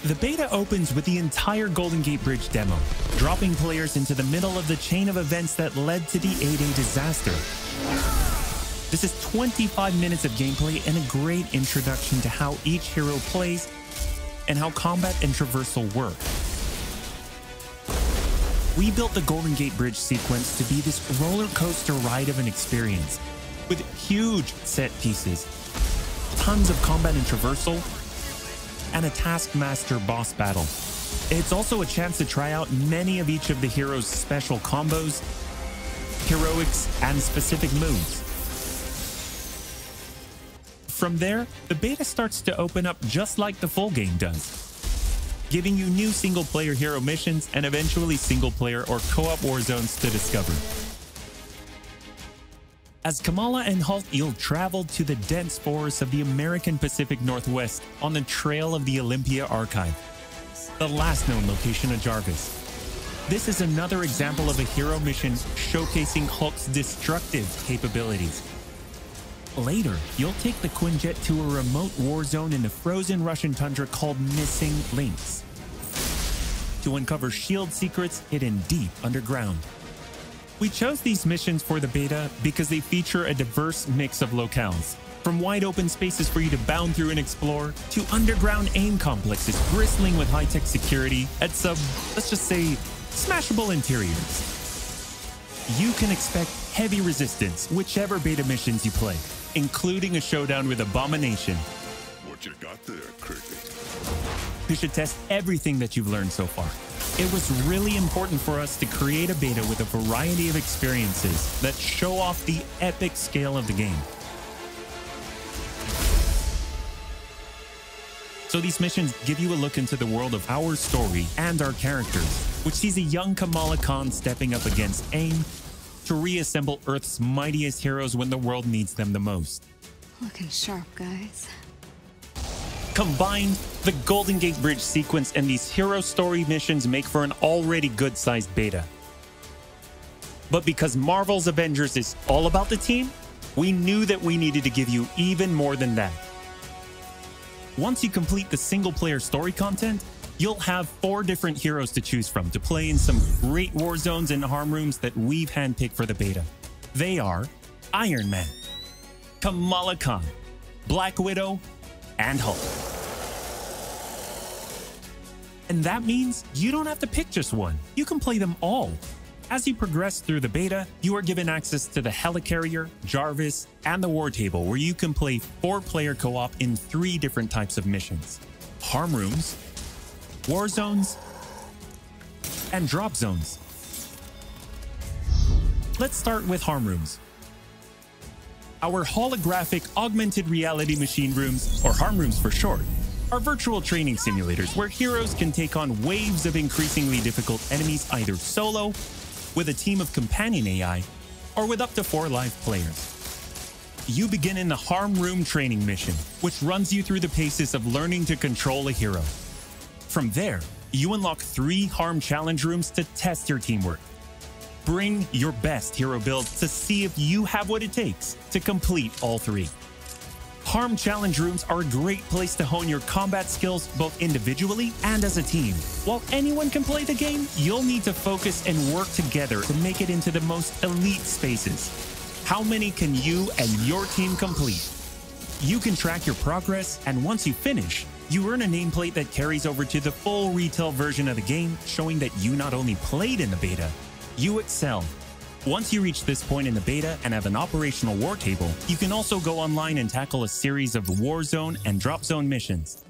The beta opens with the entire Golden Gate Bridge demo, dropping players into the middle of the chain of events that led to the A-Day disaster. This is 25 minutes of gameplay and a great introduction to how each hero plays and how combat and traversal work. We built the Golden Gate Bridge sequence to be this roller coaster ride of an experience, with huge set pieces, tons of combat and traversal, and a Taskmaster boss battle. It's also a chance to try out many of each of the heroes' special combos, heroics, and specific moves. From there, the beta starts to open up just like the full game does, giving you new single-player hero missions and eventually single-player or co-op war zones to discover. As Kamala and Hulk, you'll travel to the dense forests of the American Pacific Northwest on the trail of the Olympia Archive, the last known location of Jarvis. This is another example of a hero mission showcasing Hulk's destructive capabilities. Later, you'll take the Quinjet to a remote war zone in the frozen Russian tundra called Missing Links to uncover S.H.I.E.L.D. secrets hidden deep underground. We chose these missions for the beta because they feature a diverse mix of locales, from wide open spaces for you to bound through and explore, to underground AIM complexes bristling with high-tech security at some, let's just say, smashable interiors. You can expect heavy resistance whichever beta missions you play, including a showdown with Abomination. What you got there, Cricket? You should test everything that you've learned so far. It was really important for us to create a beta with a variety of experiences that show off the epic scale of the game. So these missions give you a look into the world of our story and our characters, which sees a young Kamala Khan stepping up against AIM to reassemble Earth's mightiest heroes when the world needs them the most. Looking sharp, guys. Combined, the Golden Gate Bridge sequence and these hero story missions make for an already good-sized beta. But because Marvel's Avengers is all about the team, we knew that we needed to give you even more than that. Once you complete the single-player story content, you'll have 4 different heroes to choose from to play in some great war zones and Homerooms that we've handpicked for the beta. They are Iron Man, Kamala Khan, Black Widow, and Hulk. And that means you don't have to pick just one. You can play them all. As you progress through the beta, you are given access to the Helicarrier, Jarvis, and the War Table, where you can play 4-player co-op in 3 different types of missions: Homerooms, War Zones, and Drop Zones. Let's start with Homerooms. Our holographic augmented reality machine rooms, or Homerooms for short, are virtual training simulators where heroes can take on waves of increasingly difficult enemies either solo, with a team of companion AI, or with up to 4 live players. You begin in the Homeroom training mission, which runs you through the paces of learning to control a hero. From there, you unlock 3 Harm Challenge rooms to test your teamwork. Bring your best hero builds to see if you have what it takes to complete all 3. Harm Challenge rooms are a great place to hone your combat skills both individually and as a team. While anyone can play the game, you'll need to focus and work together to make it into the most elite spaces. How many can you and your team complete? You can track your progress, and once you finish, you earn a nameplate that carries over to the full retail version of the game, showing that you not only played in the beta, you excelled. Once you reach this point in the beta and have an operational war table, you can also go online and tackle a series of Warzone and Drop Zone missions.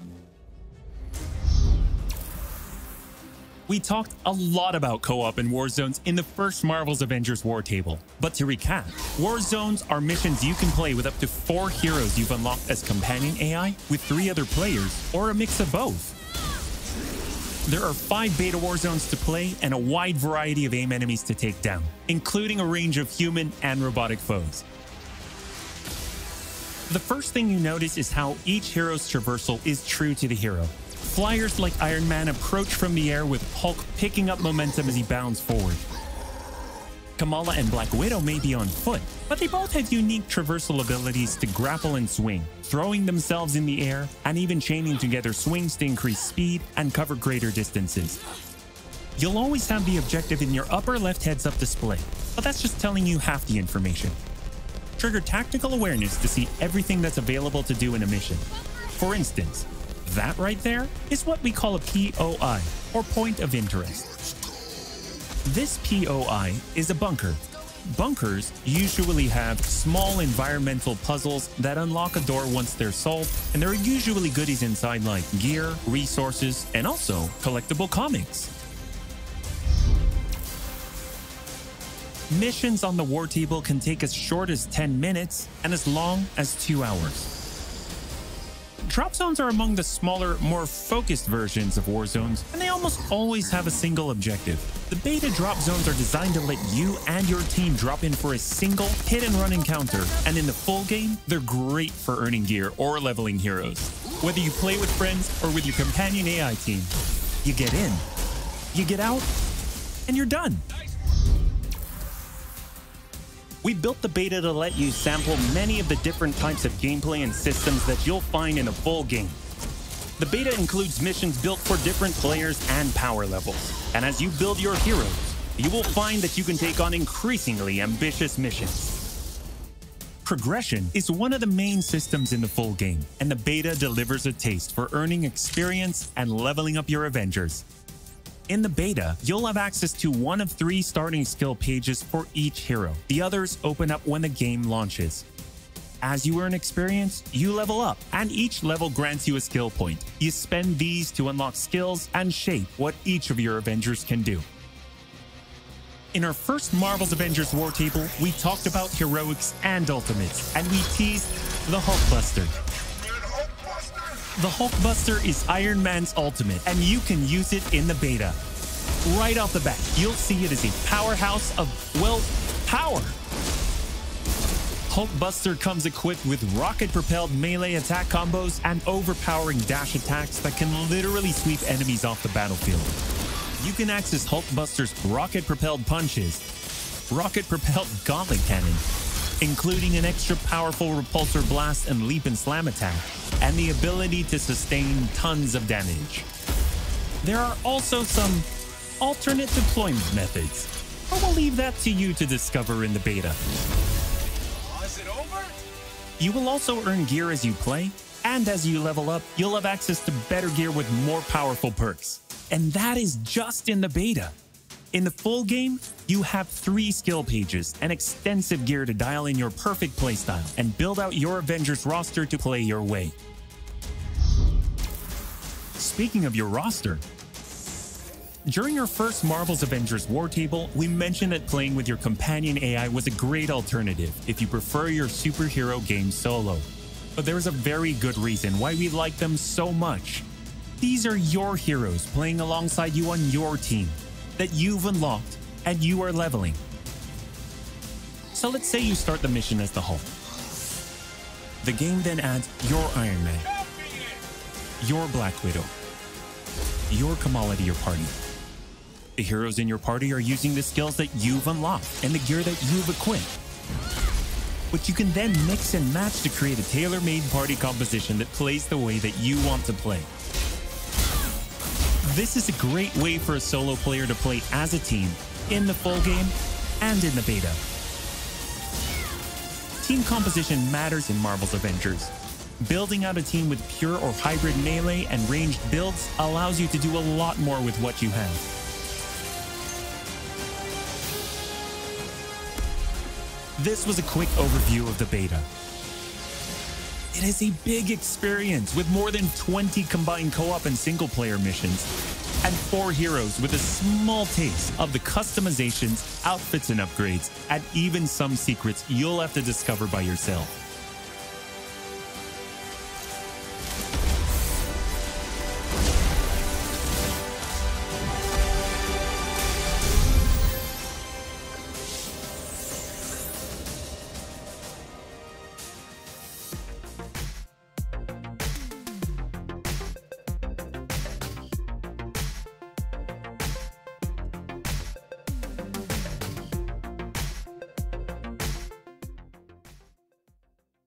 We talked a lot about co-op and war zones in the first Marvel's Avengers war table. But to recap, war zones are missions you can play with up to 4 heroes you've unlocked as companion AI with 3 other players, or a mix of both. There are 5 beta war zones to play and a wide variety of AIM enemies to take down, including a range of human and robotic foes. The first thing you notice is how each hero's traversal is true to the hero. Flyers like Iron Man approach from the air with Hulk picking up momentum as he bounds forward. Kamala and Black Widow may be on foot, but they both have unique traversal abilities to grapple and swing, throwing themselves in the air, and even chaining together swings to increase speed and cover greater distances. You'll always have the objective in your upper left heads-up display, but that's just telling you half the information. Trigger tactical awareness to see everything that's available to do in a mission. For instance, that right there is what we call a POI, or point of interest. This POI is a bunker. Bunkers usually have small environmental puzzles that unlock a door once they're solved, and there are usually goodies inside like gear, resources, and also collectible comics. Missions on the war table can take as short as 10 minutes and as long as 2 hours. Drop zones are among the smaller, more focused versions of war zones, and they almost always have a single objective. The beta drop zones are designed to let you and your team drop in for a single hit-and-run encounter, and in the full game, they're great for earning gear or leveling heroes. Whether you play with friends or with your companion AI team, you get in, you get out, and you're done. We built the beta to let you sample many of the different types of gameplay and systems that you'll find in a full game. The beta includes missions built for different players and power levels, and as you build your heroes, you will find that you can take on increasingly ambitious missions. Progression is one of the main systems in the full game, and the beta delivers a taste for earning experience and leveling up your Avengers. In the beta, you'll have access to one of 3 starting skill pages for each hero. The others open up when the game launches. As you earn experience, you level up, and each level grants you a skill point. You spend these to unlock skills and shape what each of your Avengers can do. In our first Marvel's Avengers War Table, we talked about heroics and ultimates, and we teased the Hulkbuster. The Hulkbuster is Iron Man's ultimate, and you can use it in the beta. Right off the bat, you'll see it as a powerhouse of, well, power. Hulkbuster comes equipped with rocket-propelled melee attack combos and overpowering dash attacks that can literally sweep enemies off the battlefield. You can access Hulkbuster's rocket-propelled punches, rocket-propelled gauntlet cannon, including an extra powerful repulsor blast and leap and slam attack, and the ability to sustain tons of damage. There are also some alternate deployment methods, but we'll leave that to you to discover in the beta. Is it over? You will also earn gear as you play, and as you level up, you'll have access to better gear with more powerful perks. And that is just in the beta. In the full game, you have 3 skill pages and extensive gear to dial in your perfect playstyle and build out your Avengers roster to play your way. Speaking of your roster, during our first Marvel's Avengers War Table, we mentioned that playing with your companion AI was a great alternative if you prefer your superhero game solo. But there is a very good reason why we like them so much. These are your heroes playing alongside you on your team that you've unlocked and you are leveling. So let's say you start the mission as the Hulk. The game then adds your Iron Man, your Black Widow, your Kamala to your party. The heroes in your party are using the skills that you've unlocked and the gear that you've equipped, which you can then mix and match to create a tailor-made party composition that plays the way that you want to play. This is a great way for a solo player to play as a team in the full game and in the beta. Team composition matters in Marvel's Avengers. Building out a team with pure or hybrid melee and ranged builds allows you to do a lot more with what you have. This was a quick overview of the beta. It is a big experience with more than 20 combined co-op and single-player missions, and 4 heroes with a small taste of the customizations, outfits and upgrades, and even some secrets you'll have to discover by yourself.